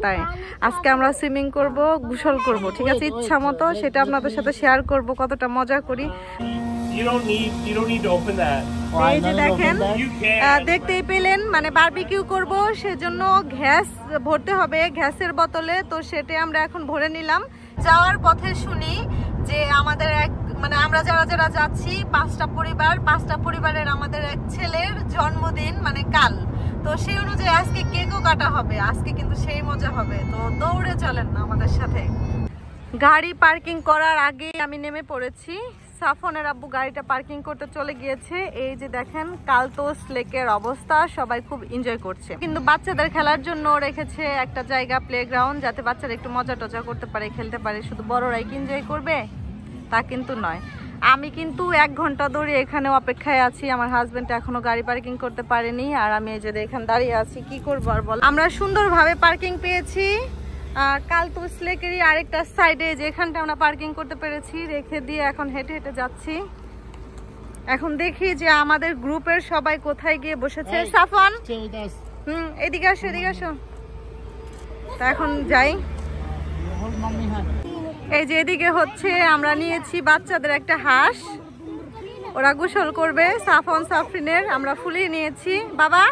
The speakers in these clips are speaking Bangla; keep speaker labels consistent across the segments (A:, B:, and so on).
A: তাই আজকে আমরা সুইমিং করব, গোসল করব, ঠিক আছে? ইচ্ছা মতো সেটা আপনাদের সাথে শেয়ার করব কতটা মজা করি। এই যে দেখেন, দেখতেই পেলেন, মানে বারবিকিউ করব, সেজন্য গ্যাস ভরতে হবে গ্যাসের বোতলে। তো সেটা আমরা এখন ভরে নিলাম। যাওয়ার পথে শুনি যে আমাদের মানে আমরা যারা যারা যাচ্ছি 5টা পরিবারের আমাদের এক ছেলের জন্মদিন, মানে কাল। তো সেই অনুযায়ী আজকে কেকও কাটা হবে। আজকে কিন্তু সেই মজা হবে। তো দৌড়ে চলেন আমাদের সাথে। গাড়ি পার্কিং করার আগে আমি নেমে পড়েছি। সাফনের আব্বু গাড়িটা পার্কিং করতে চলে গিয়েছে। এই যে দেখেন কালতোস লেকের অবস্থা, সবাই খুব এনজয় করছে। কিন্তু বাচ্চাদের খেলার জন্য রেখেছে একটা জায়গা, প্লেগ্রাউন্ড, যাতে বাচ্চারা একটু মজা টজা করতে পারে, খেলতে পারে। শুধু বড়রাই কি এনজয় করবে তা কিন্তু নয়। আমি কিন্তু 1 ঘন্টা ধরে এখানে অপেক্ষায় আছি। আমার হাজবেন্ড এখনো গাড়ি পার্কিং করতে পারেনি, আর আমি এই যে এখানে দাঁড়িয়ে আছি। কি করবো আর বল। আমরা সুন্দরভাবে পার্কিং পেয়েছি কালতোস লেকেরই আরেকটা সাইডে, যেখানটা আমরা পার্কিং করতে পেরেছি, রেখে দিয়ে এখন হেঁটে হেঁটে যাচ্ছি। এখন দেখি যে আমাদের গ্রুপের সবাই কোথায় গিয়ে বসেছে। সাফন, এদিকে আসো, এদিকে আসো। তা এখন যাই। এই যে এদিকে হচ্ছে আমরা নিয়েছি বাচ্চাদের একটা হাঁস, ওরা গোসল করবে। সাফন সাফরিনের আমরা ফুলিয়ে নিয়েছি। বাবা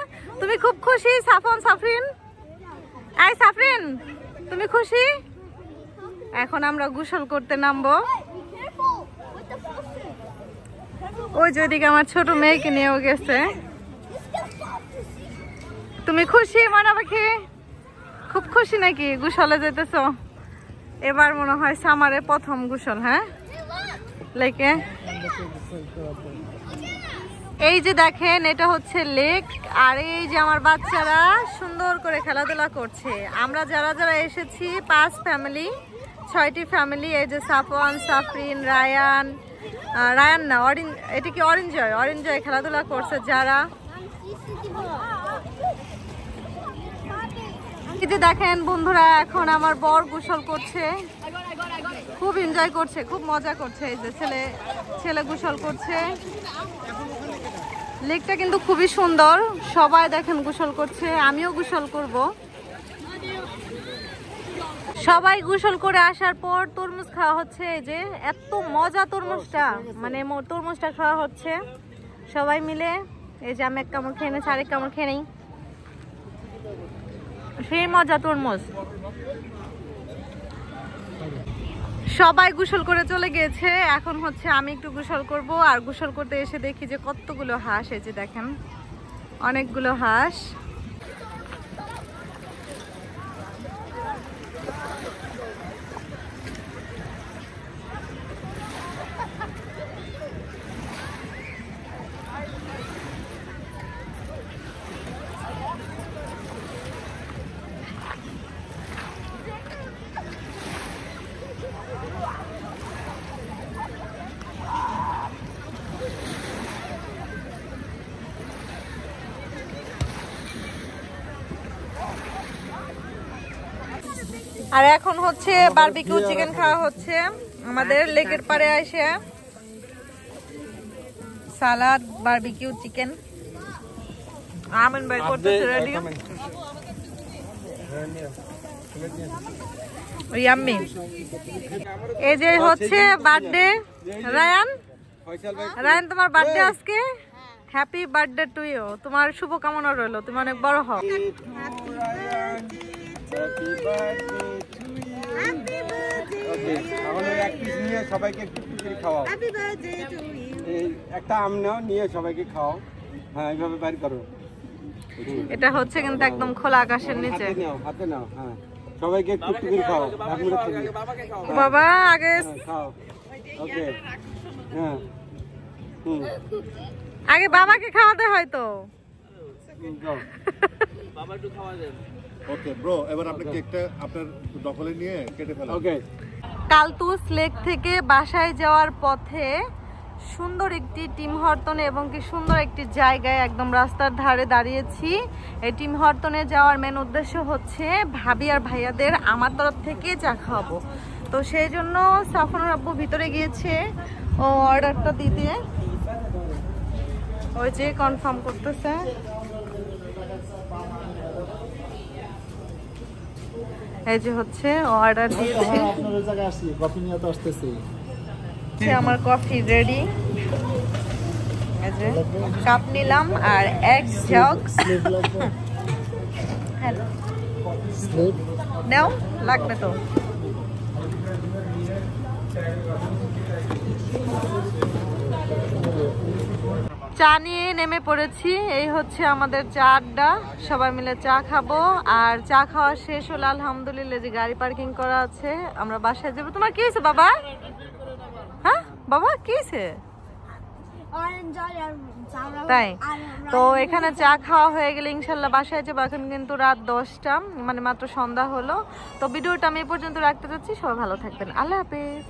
A: তুমি খুব খুশি? সাফন সাফরিন, এই সাফরিন তুমি খুশি? এখন আমরা গোসল করতে নামবো। ওই যে ওইদিকে আমার ছোট মেয়েকে নিয়েও গেছে। তুমি খুশি ময়না পাখি? খুব খুশি নাকি গোসলে যেতেছো? এবার মনে হয় সামারে প্রথম গোসল, হ্যাঁ লেকে। এই যে দেখেন এটা হচ্ছে লেক, আর এই যে আমার বাচ্চারা সুন্দর করে খেলাধুলা করছে। আমরা যারা যারা এসেছি 5 ফ্যামিলি, 6টি ফ্যামিলি। এই যে সাফওয়ান, সাফরিন, রায়ান না এটা কি অরেঞ্জয় খেলাধুলা করছে যারা। এই যে দেখেন বন্ধুরা, এখন আমার বর গোসল করছে, খুব এনজয় করছে, খুব মজা করছে। এই যে ছেলে গোসল করছে। লেকটা কিন্তু খুবই সুন্দর, সবাই দেখেন গোসল করছে, আমিও গোসল করব। সবাই গোসল করে আসার পর তরমুজ খাওয়া হচ্ছে। এই যে এত মজা তরমুজটা, মানে তরমুজটা খাওয়া হচ্ছে সবাই মিলে। এই যে আমি 1 কামড় খেয়ে নিয়েছি, আরেক কামড় খেয়ে নেই। সেই মজা তরমুজ। সবাই গোসল করে চলে গিয়েছে, এখন হচ্ছে আমি একটু গোসল করব। আর গোসল করতে এসে দেখি যে কতগুলো হাঁস। এই যে দেখেন অনেকগুলো হাঁস। আর এখন হচ্ছে বারবিকিউ চিকেন খাওয়া হচ্ছে আমাদের লেকের পাড়ে এসে। সালাদ, বারবিকিউ চিকেন। আমিন ভাই করতেছে রেডি। ইয়াম্মি। এই যে হচ্ছে বার্থডে রায়ান। তোমার বার্থডে আজকে। Happy birthday to you. তোমার শুভকামনা রইলো, তুমি অনেক বড় হও।
B: সবাইকে খাওয়াও, একটা আম নাও, নিয়ে সবাইকে খাওয়াও। হ্যাঁ এইভাবে বাইর করো।
A: এটা হচ্ছে কিন্তু একদম খোলা আকাশের নিচে।
B: হাতে নাও, হ্যাঁ সবাইকে একটু একটু করে খাওয়াও।
A: বাবা আগে
B: খাও। ওকে, হ্যাঁ
A: আগে বাবাকে খাওয়াতে হয় তো।
B: বাবা একটু খাওয়া দেন।
C: ওকে ব্রো, এবার আপনি কেকটা আপনার দখলে নিয়ে কেটে ফেলুন।
B: ওকে।
A: কালতুস লেক থেকে বাসায় যাওয়ার পথে সুন্দর একটি টিম হরতনে এবং কি সুন্দর একটি জায়গায় একদম রাস্তার ধারে দাঁড়িয়েছি। এই টিম হরতনে যাওয়ার মেন উদ্দেশ্য হচ্ছে ভাবি আর ভাইয়াদের আমার তরফ থেকে চা খাওয়াবো। তো সেই জন্য সাফনের আব্বু ভিতরে গিয়েছে ও অর্ডারটা দিতে, ওই যে কনফার্ম করতেছে। এই যে হচ্ছে অর্ডার দিয়েছি,
D: আপনার ওই জায়গায় আসছি, কফি নিয়ে তো আসতেছি।
A: আমার কফি রেডি। এই যে কাপ নিলাম আর এক জগ।
D: স্লিপ লাগবে? স্লিপ?
A: নাও, লাগবে তো। চা নিয়ে নেমে পড়েছি। এই হচ্ছে আমাদের চা আড্ডা, সবাই মিলে চা খাবো। আর চা খাওয়া শেষ হলো আলহামদুলিল্লাহ, যে গাড়ি পার্কিং করা আছে, আমরা বাসায় যাবো। তোমার কি হয়েছে বাবা? হ্যাঁ বাবা, কি হয়েছে? তাই তো এখানে চা খাওয়া হয়ে গেলে ইনশাল্লাহ বাসায় যাবো। এখন কিন্তু রাত 10টা, মানে মাত্র সন্ধ্যা হলো। তো ভিডিওটা আমি এই পর্যন্ত রাখতে চাচ্ছি। সবাই ভালো থাকবেন, আল্লাহ হাফেজ।